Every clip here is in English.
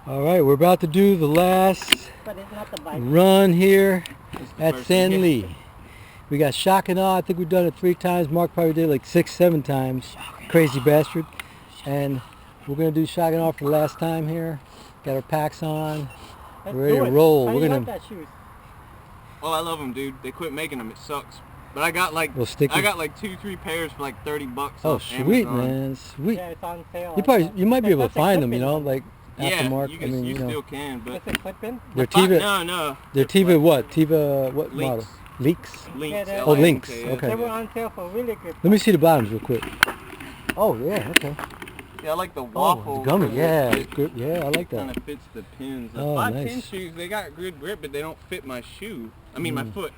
All right, we're about to do the last run here at San Lee. We got shock and awe. I think we've done it 3 times. Mark probably did it like 6, 7 times. Crazy bastard. And we're gonna do shock and awe for the last time here. Got our packs on. We're ready to roll. We're gonna. Oh, I love them, dude. They quit making them. It sucks. But I got like 2-3 pairs for like $30. Oh, sweet, man, sweet. Yeah, it's on sale. You might be able to find them, you know, like aftermarket. Yeah, you still can, but they're Tiva. No. They're Tiva what? Tiva what model? Leaks. Links. Oh, Links. Okay. They were on sale for really good. Let me see the bottoms real quick. Oh yeah, okay. Yeah, I like the waffle. Oh, gummy. Yeah, good. Yeah, I like that. Kind of fits the pins. The Oh, 5'10" nice. shoes, they got good grip, but they don't fit my shoe. I mean, my foot.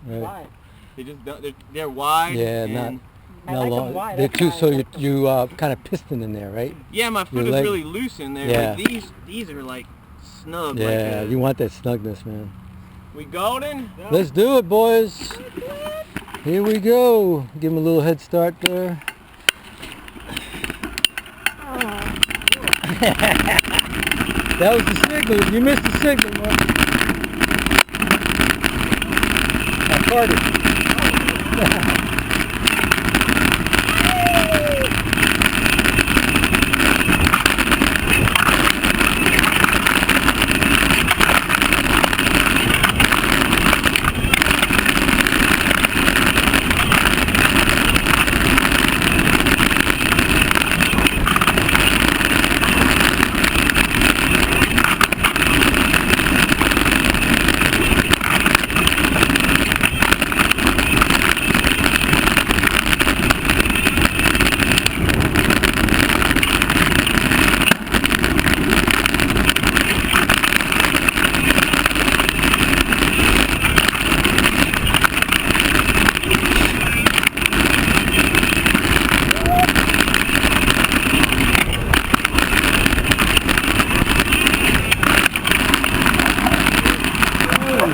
Right. Why? They just don't. They're wide. Yeah, and not long. They're too. So you kind of piston in there, right? Yeah, my foot is really loose in there. Yeah. Like these are like snug. Yeah, like you want that snugness, man. We golden? Let's do it, boys. Here we go. Give him a little head start there. That was the signal. You missed the signal, man. I farted.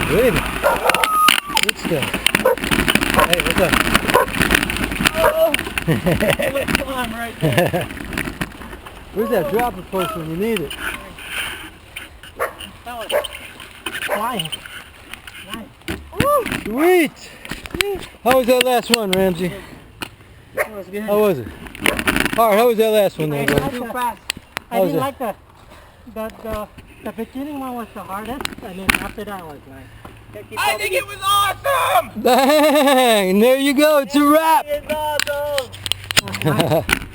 Good. Good stuff. Hey, what's up? Oh, climb right there. Where's that dropper post when you need it? Flying. Nice. Sweet. How was that last one, Ramsey? That was good. How was it? Alright, how was that last one, I though, didn't like the beginning one was the hardest, and then after that was nice. I think it was awesome! Dang, there you go, it's a wrap! It's awesome!